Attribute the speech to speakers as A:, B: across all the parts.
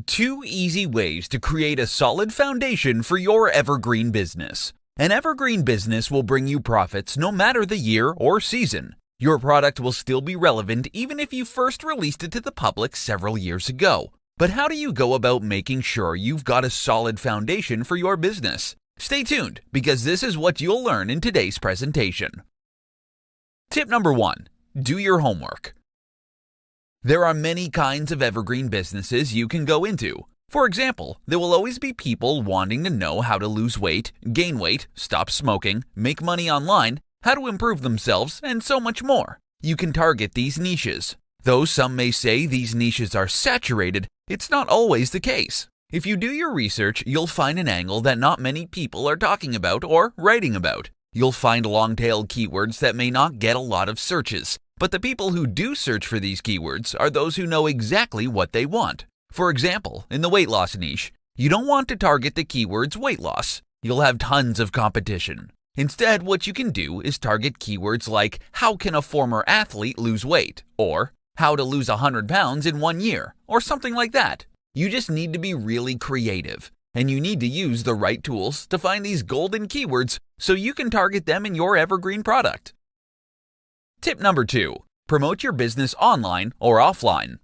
A: 2 easy ways to create a solid foundation for your evergreen business. An evergreen business will bring you profits no matter the year or season. Your product will still be relevant even if you first released it to the public several years ago. But how do you go about making sure you've got a solid foundation for your business? Stay tuned, because this is what you'll learn in today's presentation. Tip number 1. Do your homework. There are many kinds of evergreen businesses you can go into. For example, there will always be people wanting to know how to lose weight, gain weight, stop smoking, make money online, how to improve themselves, and so much more. You can target these niches. Though some may say these niches are saturated, it's not always the case. If you do your research, you'll find an angle that not many people are talking about or writing about. You'll find long-tailed keywords that may not get a lot of searches. But the people who do search for these keywords are those who know exactly what they want. For example, in the weight loss niche, you don't want to target the keywords weight loss. You'll have tons of competition. Instead, what you can do is target keywords like how can a former athlete lose weight, or how to lose 100 pounds in 1 year, or something like that. You just need to be really creative, and you need to use the right tools to find these golden keywords so you can target them in your evergreen product. Tip number 2. Promote your business online or offline.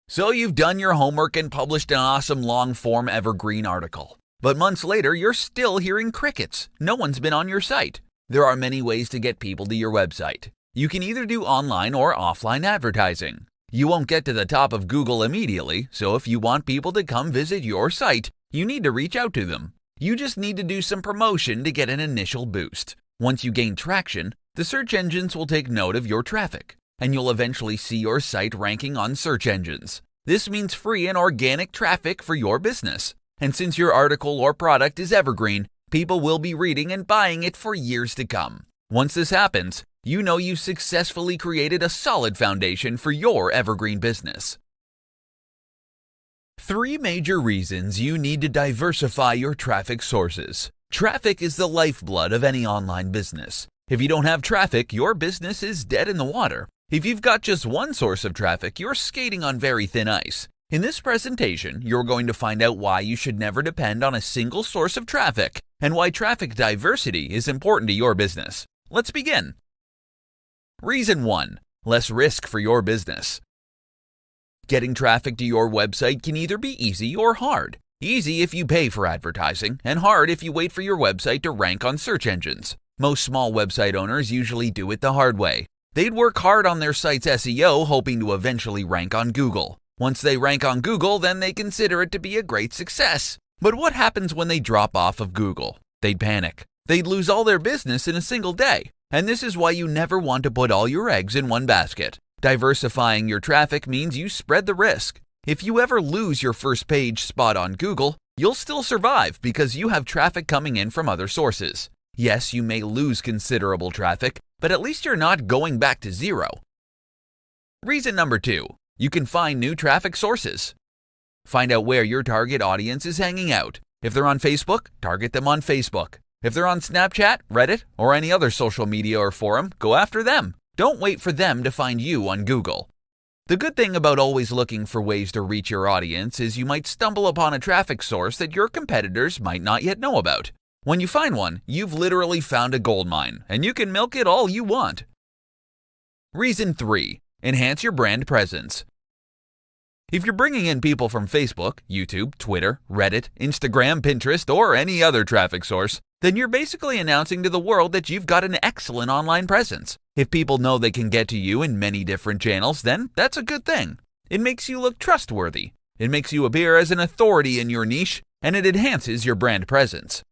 A: So you've done your homework and published an awesome long-form evergreen article. But months later, you're still hearing crickets. No one's been on your site. There are many ways to get people to your website. You can either do online or offline advertising. You won't get to the top of Google immediately, so if you want people to come visit your site, you need to reach out to them. You just need to do some promotion to get an initial boost. Once you gain traction, the search engines will take note of your traffic, and you'll eventually see your site ranking on search engines. This means free and organic traffic for your business. And since your article or product is evergreen, people will be reading and buying it for years to come. Once this happens, you know you've successfully created a solid foundation for your evergreen business. 3 major reasons you need to diversify your traffic sources. Traffic is the lifeblood of any online business. If you don't have traffic, your business is dead in the water. If you've got just one source of traffic, you're skating on very thin ice. In this presentation, you're going to find out why you should never depend on a single source of traffic and why traffic diversity is important to your business. Let's begin. Reason 1. Less risk for your business. Getting traffic to your website can either be easy or hard. Easy if you pay for advertising, and hard if you wait for your website to rank on search engines. Most small website owners usually do it the hard way. They'd work hard on their site's SEO, hoping to eventually rank on Google. Once they rank on Google, then they consider it to be a great success. But what happens when they drop off of Google? They'd panic. They'd lose all their business in a single day. And this is why you never want to put all your eggs in one basket. Diversifying your traffic means you spread the risk. If you ever lose your first page spot on Google, you'll still survive because you have traffic coming in from other sources. Yes, you may lose considerable traffic, but at least you're not going back to zero. Reason number 2. You can find new traffic sources. Find out where your target audience is hanging out. If they're on Facebook, target them on Facebook. If they're on Snapchat, Reddit, or any other social media or forum, go after them. Don't wait for them to find you on Google. The good thing about always looking for ways to reach your audience is you might stumble upon a traffic source that your competitors might not yet know about. When you find one, you've literally found a gold mine, and you can milk it all you want. Reason 3. Enhance your brand presence. If you're bringing in people from Facebook, YouTube, Twitter, Reddit, Instagram, Pinterest, or any other traffic source, then you're basically announcing to the world that you've got an excellent online presence. If people know they can get to you in many different channels, then that's a good thing. It makes you look trustworthy. It makes you appear as an authority in your niche, and it enhances your brand presence.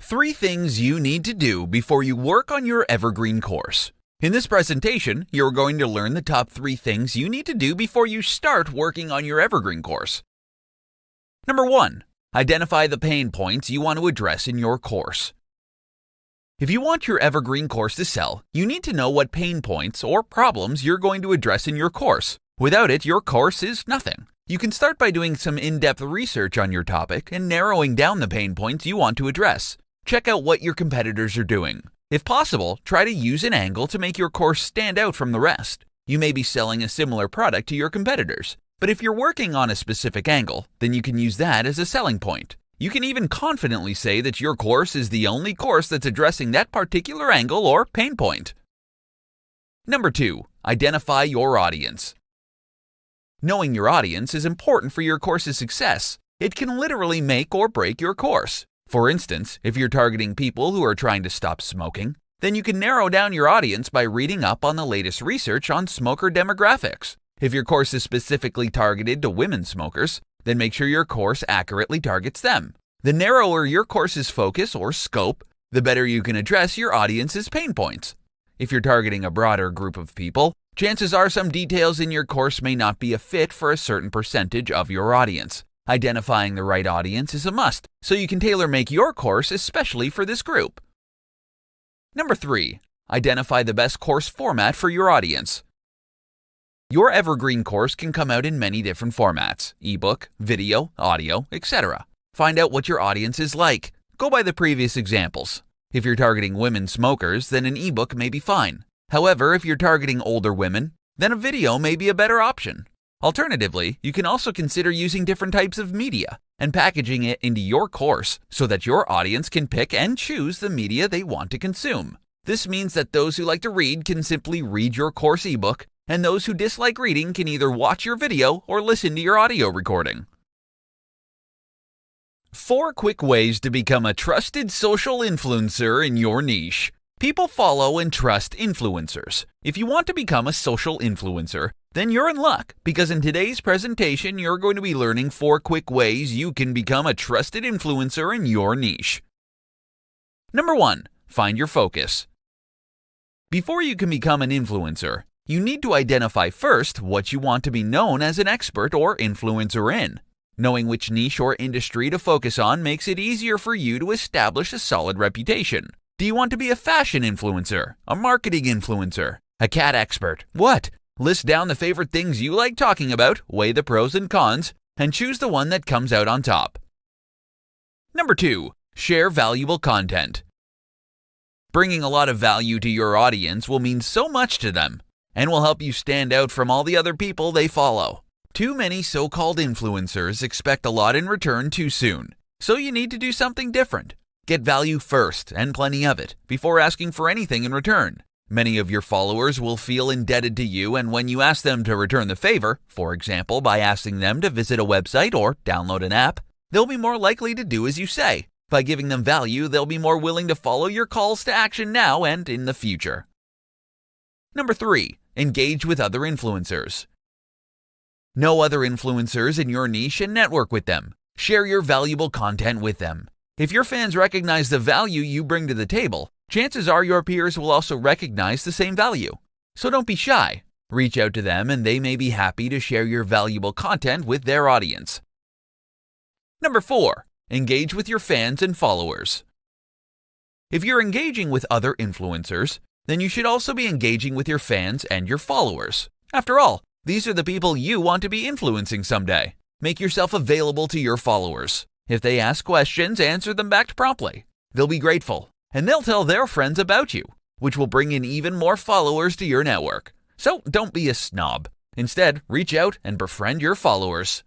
A: 3 things you need to do before you work on your evergreen course. In this presentation, you're going to learn the top 3 things you need to do before you start working on your evergreen course. Number 1. Identify the pain points you want to address in your course. If you want your evergreen course to sell, you need to know what pain points or problems you're going to address in your course. Without it, your course is nothing. You can start by doing some in-depth research on your topic and narrowing down the pain points you want to address. Check out what your competitors are doing. If possible, try to use an angle to make your course stand out from the rest. You may be selling a similar product to your competitors. But if you're working on a specific angle, then you can use that as a selling point. You can even confidently say that your course is the only course that's addressing that particular angle or pain point. Number 2, identify your audience. Knowing your audience is important for your course's success. It can literally make or break your course. For instance, if you're targeting people who are trying to stop smoking, then you can narrow down your audience by reading up on the latest research on smoker demographics. If your course is specifically targeted to women smokers, then make sure your course accurately targets them. The narrower your course's focus or scope, the better you can address your audience's pain points. If you're targeting a broader group of people, chances are some details in your course may not be a fit for a certain percentage of your audience. Identifying the right audience is a must, so you can tailor-make your course especially for this group. Number 3, identify the best course format for your audience. Your Evergreen course can come out in many different formats: ebook, video, audio, etc. Find out what your audience is like. Go by the previous examples. If you're targeting women smokers, then an ebook may be fine. However, if you're targeting older women, then a video may be a better option. Alternatively, you can also consider using different types of media and packaging it into your course so that your audience can pick and choose the media they want to consume. This means that those who like to read can simply read your course ebook, and those who dislike reading can either watch your video or listen to your audio recording. 4 quick ways to become a trusted social influencer in your niche. People follow and trust influencers. If you want to become a social influencer, then you're in luck, because in today's presentation, you're going to be learning 4 quick ways you can become a trusted influencer in your niche. Number 1, find your focus. Before you can become an influencer, you need to identify first what you want to be known as an expert or influencer in. Knowing which niche or industry to focus on makes it easier for you to establish a solid reputation. Do you want to be a fashion influencer, a marketing influencer, a cat expert? What? List down the favorite things you like talking about, weigh the pros and cons, and choose the one that comes out on top. Number 2, share valuable content. Bringing a lot of value to your audience will mean so much to them and will help you stand out from all the other people they follow. Too many so-called influencers expect a lot in return too soon, so you need to do something different. Get value first, and plenty of it, before asking for anything in return. Many of your followers will feel indebted to you, and when you ask them to return the favor, for example by asking them to visit a website or download an app, they'll be more likely to do as you say. By giving them value, they'll be more willing to follow your calls to action now and in the future. Number 3, engage with other influencers. Know other influencers in your niche and network with them. Share your valuable content with them. If your fans recognize the value you bring to the table, chances are your peers will also recognize the same value. So don't be shy. Reach out to them and they may be happy to share your valuable content with their audience. Number 4, engage with your fans and followers. If you're engaging with other influencers, then you should also be engaging with your fans and your followers. After all, these are the people you want to be influencing someday. Make yourself available to your followers. If they ask questions, answer them back promptly. They'll be grateful, and they'll tell their friends about you, which will bring in even more followers to your network. So don't be a snob. Instead, reach out and befriend your followers.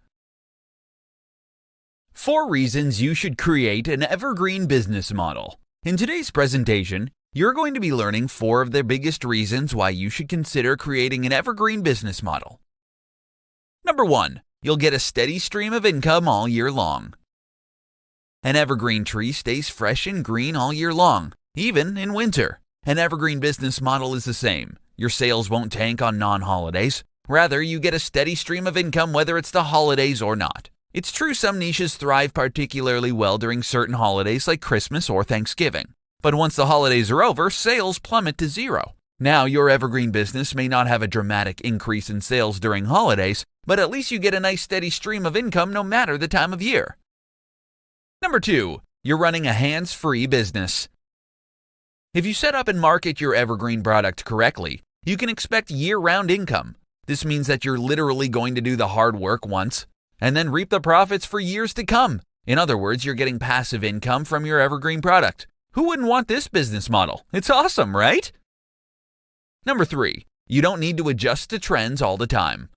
A: 4 reasons you should create an evergreen business model. In today's presentation, you're going to be learning 4 of the biggest reasons why you should consider creating an evergreen business model. Number 1, you'll get a steady stream of income all year long. An evergreen tree stays fresh and green all year long, even in winter. An evergreen business model is the same. Your sales won't tank on non-holidays. Rather, you get a steady stream of income whether it's the holidays or not. It's true some niches thrive particularly well during certain holidays like Christmas or Thanksgiving. But once the holidays are over, sales plummet to 0. Now, your evergreen business may not have a dramatic increase in sales during holidays, but at least you get a nice steady stream of income no matter the time of year. Number 2, you're running a hands-free business. If you set up and market your evergreen product correctly, you can expect year-round income. This means that you're literally going to do the hard work once, and then reap the profits for years to come. In other words, you're getting passive income from your evergreen product. Who wouldn't want this business model? It's awesome, right? Number 3, you don't need to adjust to trends all the time.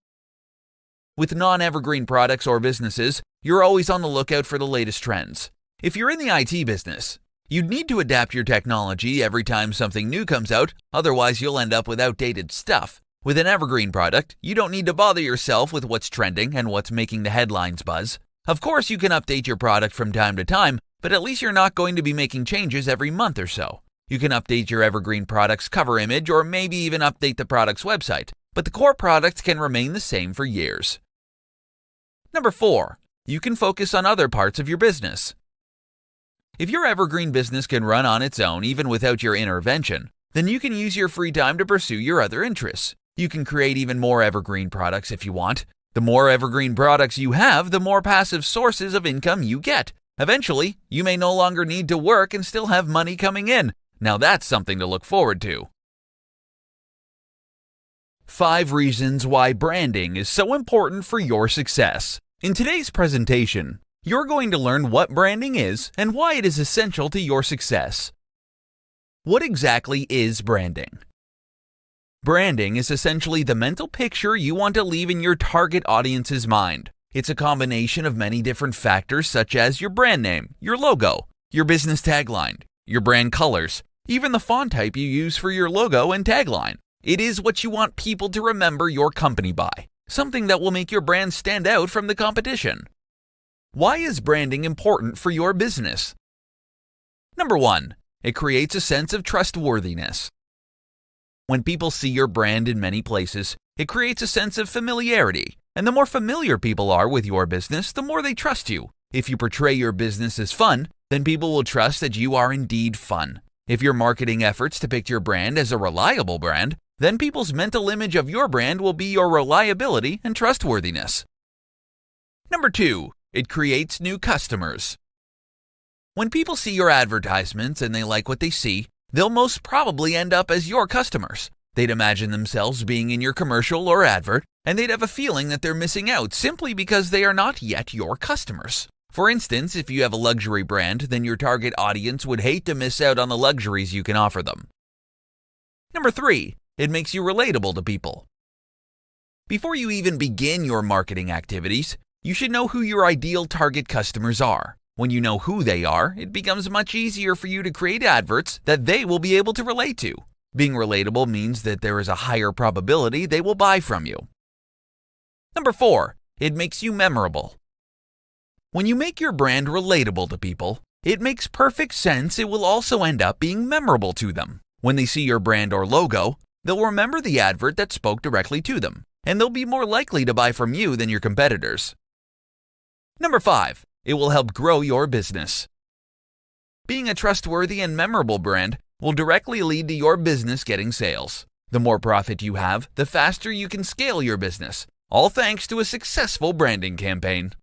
A: With non-evergreen products or businesses, you're always on the lookout for the latest trends. If you're in the IT business, you'd need to adapt your technology every time something new comes out, otherwise you'll end up with outdated stuff. With an evergreen product, you don't need to bother yourself with what's trending and what's making the headlines buzz. Of course, you can update your product from time to time, but at least you're not going to be making changes every month or so. You can update your evergreen product's cover image or maybe even update the product's website, but the core product can remain the same for years. Number 4. You can focus on other parts of your business. If your evergreen business can run on its own even without your intervention, then you can use your free time to pursue your other interests. You can create even more evergreen products if you want. The more evergreen products you have, the more passive sources of income you get. Eventually, you may no longer need to work and still have money coming in. Now that's something to look forward to. 5 reasons why branding is so important for your success. In today's presentation, you're going to learn what branding is and why it is essential to your success. What exactly is branding? Branding is essentially the mental picture you want to leave in your target audience's mind. It's a combination of many different factors such as your brand name, your logo, your business tagline, your brand colors, even the font type you use for your logo and tagline. It is what you want people to remember your company by, something that will make your brand stand out from the competition. Why is branding important for your business? Number 1. It creates a sense of trustworthiness. When people see your brand in many places, it creates a sense of familiarity. And the more familiar people are with your business, the more they trust you. If you portray your business as fun, then people will trust that you are indeed fun. If your marketing efforts depict your brand as a reliable brand, then people's mental image of your brand will be your reliability and trustworthiness. Number 2. It creates new customers. When people see your advertisements and they like what they see, they'll most probably end up as your customers. They'd imagine themselves being in your commercial or advert, and they'd have a feeling that they're missing out simply because they are not yet your customers. For instance, if you have a luxury brand, then your target audience would hate to miss out on the luxuries you can offer them. Number 3. It makes you relatable to people. Before you even begin your marketing activities, you should know who your ideal target customers are. When you know who they are, it becomes much easier for you to create adverts that they will be able to relate to. Being relatable means that there is a higher probability they will buy from you. Number 4. It makes you memorable. When you make your brand relatable to people, it makes perfect sense it will also end up being memorable to them. When they see your brand or logo, they'll remember the advert that spoke directly to them, and they'll be more likely to buy from you than your competitors. Number 5. It will help grow your business. Being a trustworthy and memorable brand will directly lead to your business getting sales. The more profit you have, the faster you can scale your business, all thanks to a successful branding campaign.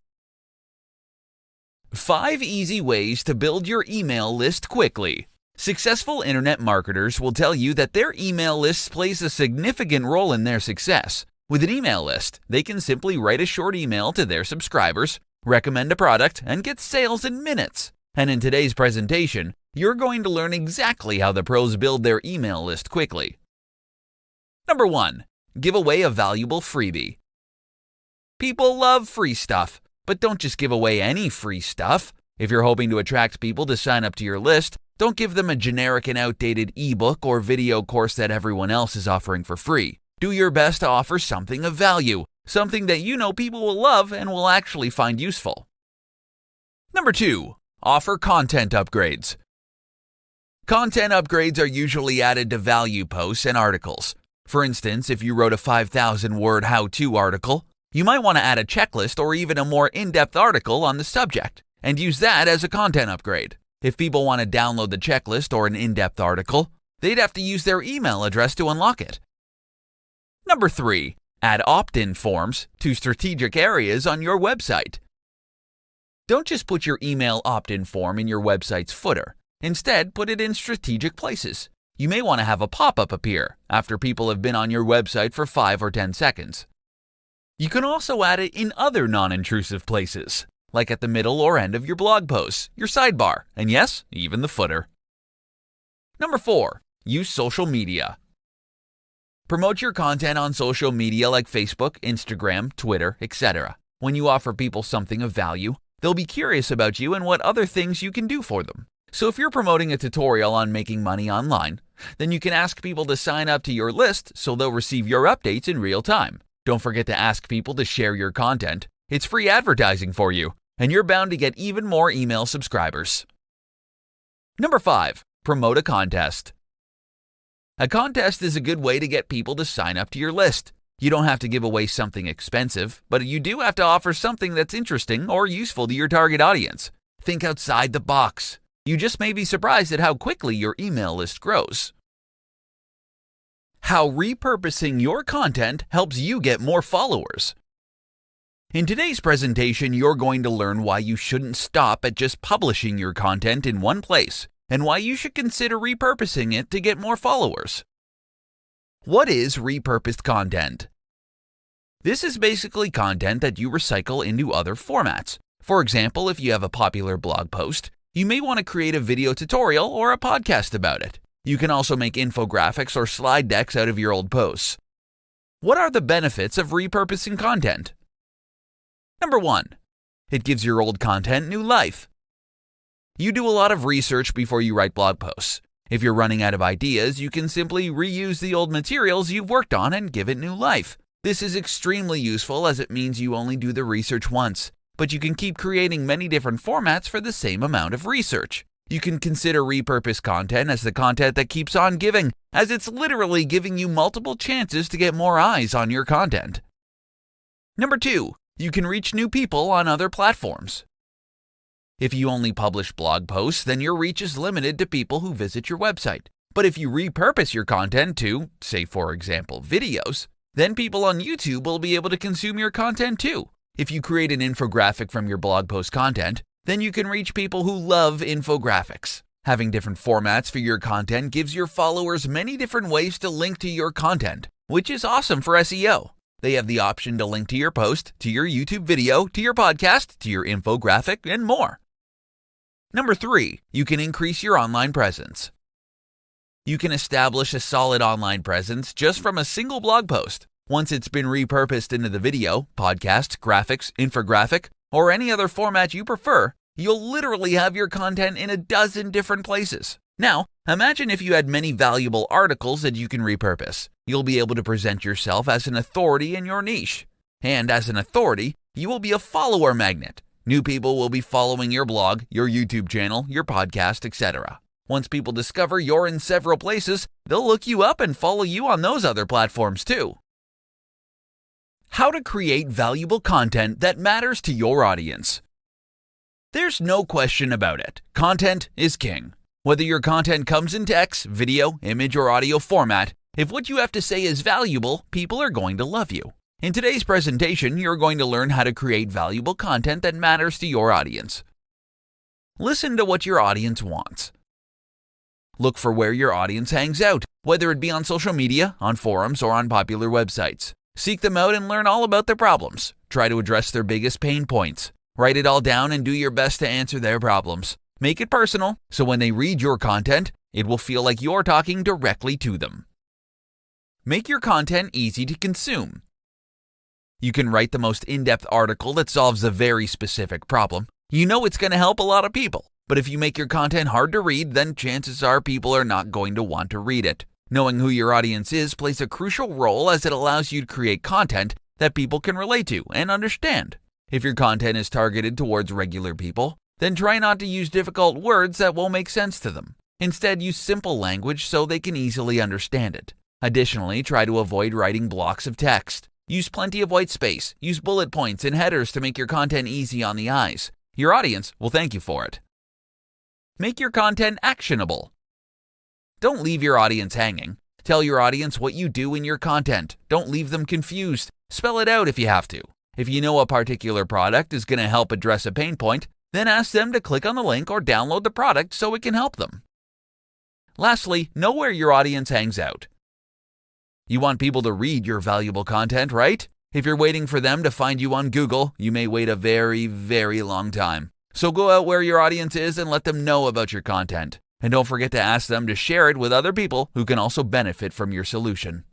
A: 5 easy ways to build your email list quickly. Successful internet marketers will tell you that their email list plays a significant role in their success. With an email list, they can simply write a short email to their subscribers, recommend a product, and get sales in minutes. And in today's presentation, you're going to learn exactly how the pros build their email list quickly. Number 1. Give away a valuable freebie. People love free stuff, but don't just give away any free stuff. If you're hoping to attract people to sign up to your list, don't give them a generic and outdated ebook or video course that everyone else is offering for free. Do your best to offer something of value, something that you know people will love and will actually find useful. Number 2. Offer content upgrades. Content upgrades are usually added to value posts and articles. For instance, if you wrote a 5,000-word how-to article, you might want to add a checklist or even a more in-depth article on the subject, and use that as a content upgrade. If people want to download the checklist or an in-depth article, they'd have to use their email address to unlock it. Number 3. Add opt-in forms to strategic areas on your website. Don't just put your email opt-in form in your website's footer. Instead, put it in strategic places. You may want to have a pop-up appear after people have been on your website for 5 or 10 seconds. You can also add it in other non-intrusive places, like at the middle or end of your blog posts, your sidebar, and yes, even the footer. Number 4. Use social media. Promote your content on social media like Facebook, Instagram, Twitter, etc. When you offer people something of value, they'll be curious about you and what other things you can do for them. So if you're promoting a tutorial on making money online, then you can ask people to sign up to your list so they'll receive your updates in real time. Don't forget to ask people to share your content. It's free advertising for you, and you're bound to get even more email subscribers. Number 5. Promote a contest. A contest is a good way to get people to sign up to your list. You don't have to give away something expensive, but you do have to offer something that's interesting or useful to your target audience. Think outside the box. You just may be surprised at how quickly your email list grows. How repurposing your content helps you get more followers. In today's presentation, you're going to learn why you shouldn't stop at just publishing your content in one place and why you should consider repurposing it to get more followers. What is repurposed content? This is basically content that you recycle into other formats. For example, if you have a popular blog post, you may want to create a video tutorial or a podcast about it. You can also make infographics or slide decks out of your old posts. What are the benefits of repurposing content? Number 1. It gives your old content new life. You do a lot of research before you write blog posts. If you're running out of ideas, you can simply reuse the old materials you've worked on and give it new life. This is extremely useful as it means you only do the research once, but you can keep creating many different formats for the same amount of research. You can consider repurposed content as the content that keeps on giving, as it's literally giving you multiple chances to get more eyes on your content. Number 2. You can reach new people on other platforms. If you only publish blog posts, then your reach is limited to people who visit your website. But if you repurpose your content to, say for example, videos, then people on YouTube will be able to consume your content too. If you create an infographic from your blog post content, then you can reach people who love infographics. Having different formats for your content gives your followers many different ways to link to your content, which is awesome for SEO. They have the option to link to your post, to your YouTube video, to your podcast, to your infographic, and more. Number 3. You can increase your online presence. You can establish a solid online presence just from a single blog post. Once it's been repurposed into the video, podcast, graphics, infographic, or any other format you prefer, you'll literally have your content in a dozen different places. Now, imagine if you had many valuable articles that you can repurpose. You'll be able to present yourself as an authority in your niche. And as an authority, you will be a follower magnet. New people will be following your blog, your YouTube channel, your podcast, etc. Once people discover you're in several places, they'll look you up and follow you on those other platforms too. How to create valuable content that matters to your audience. There's no question about it. Content is king. Whether your content comes in text, video, image, or audio format, if what you have to say is valuable, people are going to love you. In today's presentation, you're going to learn how to create valuable content that matters to your audience. Listen to what your audience wants. Look for where your audience hangs out, whether it be on social media, on forums, or on popular websites. Seek them out and learn all about their problems. Try to address their biggest pain points. Write it all down and do your best to answer their problems. Make it personal, so when they read your content, it will feel like you're talking directly to them. Make your content easy to consume. You can write the most in-depth article that solves a very specific problem. You know it's going to help a lot of people. But if you make your content hard to read, then chances are people are not going to want to read it. Knowing who your audience is plays a crucial role as it allows you to create content that people can relate to and understand. If your content is targeted towards regular people, then try not to use difficult words that won't make sense to them. Instead, use simple language so they can easily understand it. Additionally, try to avoid writing blocks of text. Use plenty of white space. Use bullet points and headers to make your content easy on the eyes. Your audience will thank you for it. Make your content actionable. Don't leave your audience hanging. Tell your audience what you do in your content. Don't leave them confused. Spell it out if you have to. If you know a particular product is going to help address a pain point, then ask them to click on the link or download the product so it can help them. Lastly, know where your audience hangs out. You want people to read your valuable content, right? If you're waiting for them to find you on Google, you may wait a very, very long time. So go out where your audience is and let them know about your content. And don't forget to ask them to share it with other people who can also benefit from your solution.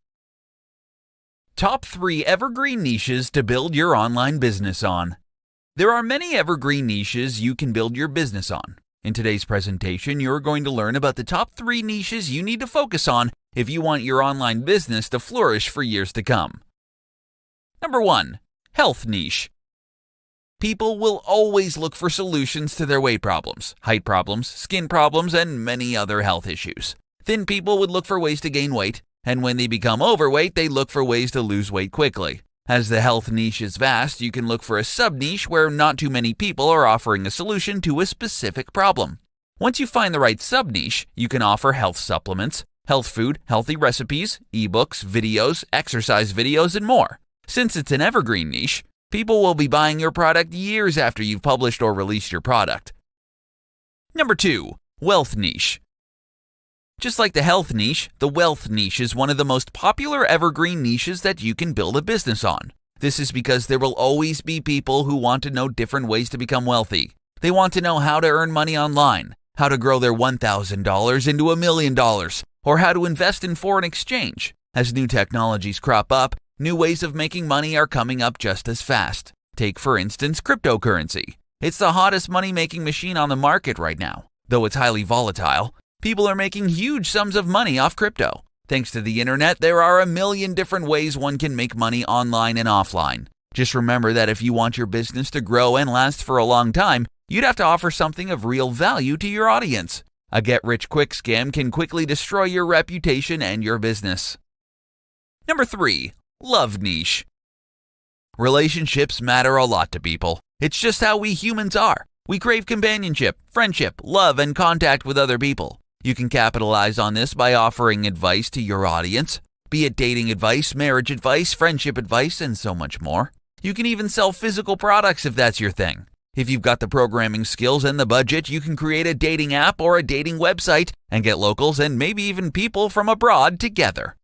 A: Top 3 Evergreen Niches to Build Your Online Business On. There are many evergreen niches you can build your business on. In today's presentation, you're going to learn about the top 3 niches you need to focus on if you want your online business to flourish for years to come. Number 1. Health Niche. People will always look for solutions to their weight problems, height problems, skin problems, and many other health issues. Thin people would look for ways to gain weight, and when they become overweight, they look for ways to lose weight quickly. As the health niche is vast, you can look for a sub-niche where not too many people are offering a solution to a specific problem. Once you find the right sub-niche, you can offer health supplements, health food, healthy recipes, ebooks, videos, exercise videos, and more. Since it's an evergreen niche, people will be buying your product years after you've published or released your product. Number 2. Wealth Niche. Just like the health niche, the wealth niche is one of the most popular evergreen niches that you can build a business on. This is because there will always be people who want to know different ways to become wealthy. They want to know how to earn money online, how to grow their $1,000 into $1 million, or how to invest in foreign exchange. As new technologies crop up, new ways of making money are coming up just as fast. Take, for instance, cryptocurrency. It's the hottest money-making machine on the market right now. Though it's highly volatile, people are making huge sums of money off crypto. Thanks to the internet, there are a million different ways one can make money online and offline. Just remember that if you want your business to grow and last for a long time, you'd have to offer something of real value to your audience. A get-rich-quick scam can quickly destroy your reputation and your business. Number 3. Love Niche. Relationships matter a lot to people. It's just how we humans are. We crave companionship, friendship, love, and contact with other people. You can capitalize on this by offering advice to your audience, be it dating advice, marriage advice, friendship advice, and so much more. You can even sell physical products if that's your thing. If you've got the programming skills and the budget, you can create a dating app or a dating website and get locals and maybe even people from abroad together.